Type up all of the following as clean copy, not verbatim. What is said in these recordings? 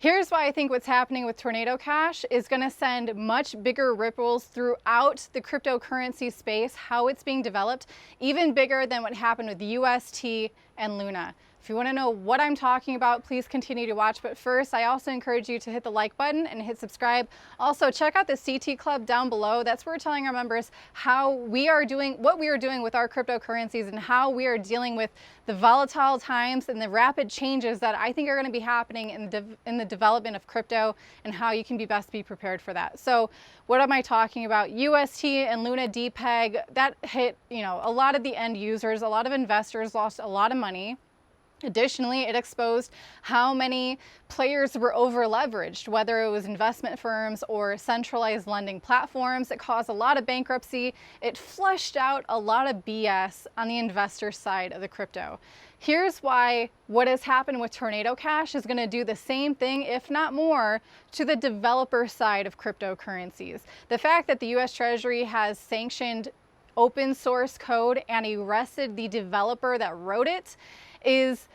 Here's why I think what's happening with Tornado Cash is going to send much bigger ripples throughout the cryptocurrency space, how it's being developed, even bigger than what happened with UST and Luna. If you want to know what I'm talking about, please continue to watch. But first, I also encourage you to hit the like button and hit subscribe. Also, check out the CT Club down below. That's where we're telling our members how we are doing, what we are doing with our cryptocurrencies and how we are dealing with the volatile times and the rapid changes that I think are going to be happening in the development of crypto, and how you can best be prepared for that. So what am I talking about? UST and Luna DPEG, that hit, a lot of the end users, a lot of investors lost a lot of money. Additionally, it exposed how many players were over leveraged, whether it was investment firms or centralized lending platforms. It caused a lot of bankruptcy. It flushed out a lot of BS on the investor side of the crypto. Here's why what has happened with Tornado Cash is going to do the same thing, if not more, to the developer side of cryptocurrencies. The fact that the US Treasury has sanctioned open source code and arrested the developer that wrote it is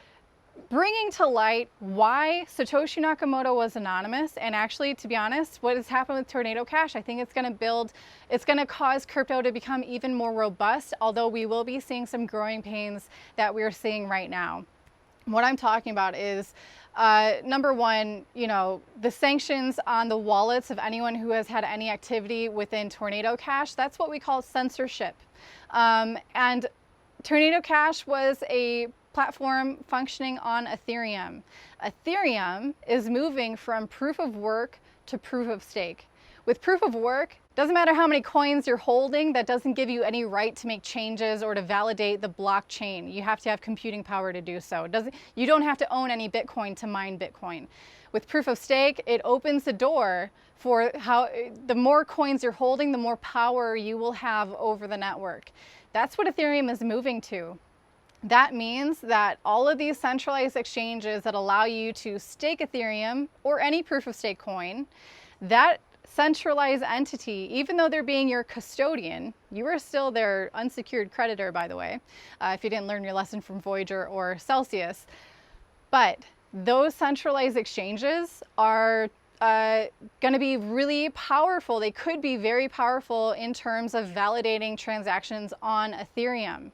bringing to light why Satoshi Nakamoto was anonymous. And actually, to be honest, what has happened with Tornado Cash, I think it's going to cause crypto to become even more robust, although we will be seeing some growing pains that we're seeing right now. What I'm talking about is, number one, the sanctions on the wallets of anyone who has had any activity within Tornado Cash. That's what we call censorship. And Tornado Cash was a platform functioning on Ethereum. Ethereum is moving from proof of work to proof of stake. With proof of work, doesn't matter how many coins you're holding, that doesn't give you any right to make changes or to validate the blockchain. You have to have computing power to do so. You don't have to own any Bitcoin to mine Bitcoin. With proof of stake, it opens the door for how the more coins you're holding, the more power you will have over the network. That's what Ethereum is moving to. That means that all of these centralized exchanges that allow you to stake Ethereum or any proof of stake coin, that centralized entity, even though they're being your custodian, you are still their unsecured creditor, by the way, if you didn't learn your lesson from Voyager or Celsius. But those centralized exchanges are going to be really powerful. They could be very powerful in terms of validating transactions on Ethereum.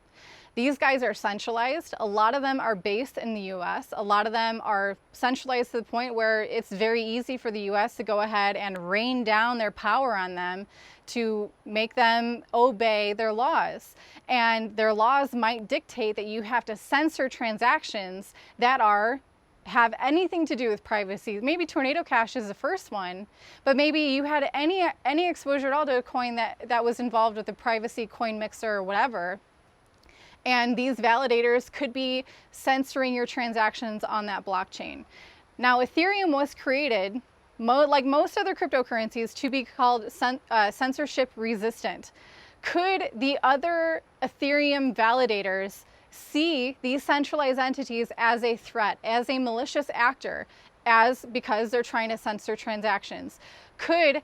These guys are centralized. A lot of them are based in the US. A lot of them are centralized to the point where it's very easy for the US to go ahead and rain down their power on them to make them obey their laws. And their laws might dictate that you have to censor transactions that have anything to do with privacy. Maybe Tornado Cash is the first one, but maybe you had any exposure at all to a coin that was involved with the privacy coin mixer or whatever. And these validators could be censoring your transactions on that blockchain. Now, Ethereum was created, like most other cryptocurrencies, to be called censorship resistant. Could the other Ethereum validators see these centralized entities as a threat, as a malicious actor, because they're trying to censor transactions? Could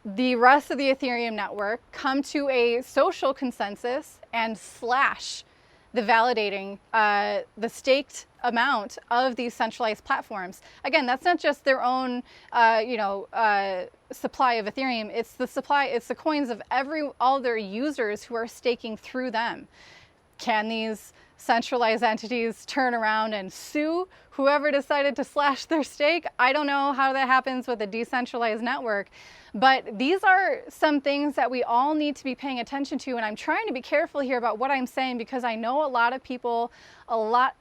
the rest of the Ethereum network come to a social consensus and slash the validating, the staked amount of these centralized platforms? Again, that's not just their own, supply of Ethereum. It's the coins of all their users who are staking through them. Can these centralized entities turn around and sue whoever decided to slash their stake? I don't know how that happens with a decentralized network, but these are some things that we all need to be paying attention to. And I'm trying to be careful here about what I'm saying, because I know a lot of people,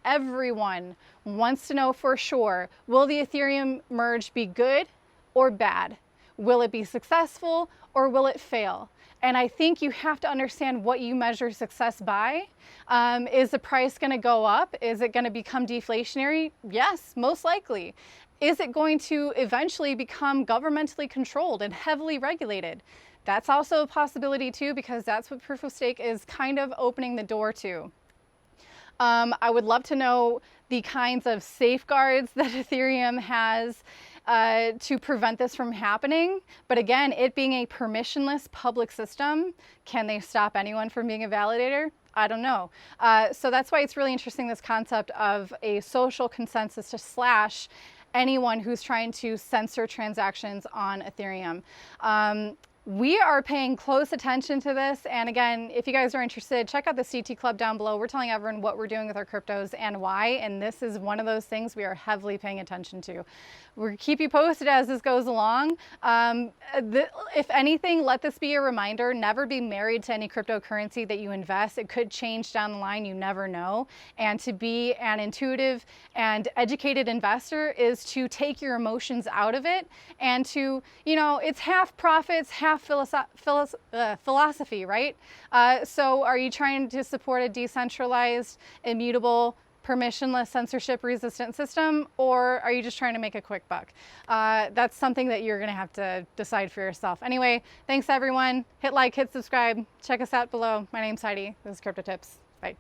everyone wants to know for sure, will the Ethereum merge be good or bad? Will it be successful or will it fail? And I think you have to understand what you measure success by. Is the price going to go up? Is it going to become deflationary? Yes, most likely. Is it going to eventually become governmentally controlled and heavily regulated? That's also a possibility too, because that's what proof of stake is kind of opening the door to. I would love to know the kinds of safeguards that Ethereum has to prevent this from happening. But again, it being a permissionless public system, can they stop anyone from being a validator? I don't know. So that's why it's really interesting, this concept of a social consensus to slash anyone who's trying to censor transactions on Ethereum. We are paying close attention to this. And again, if you guys are interested, check out the CT Club down below. We're telling everyone what we're doing with our cryptos and why. And this is one of those things we are heavily paying attention to. We'll keep you posted as this goes along. If anything, let this be a reminder, never be married to any cryptocurrency that you invest. It could change down the line, you never know. And to be an intuitive and educated investor is to take your emotions out of it and to, you know, it's half profits, half philosophy, right? So are you trying to support a decentralized, immutable, permissionless, censorship-resistant system, or are you just trying to make a quick buck? That's something that you're gonna have to decide for yourself. Anyway, thanks everyone. Hit like, hit subscribe. Check us out below. My name's Heidi. This is Crypto Tips. Bye.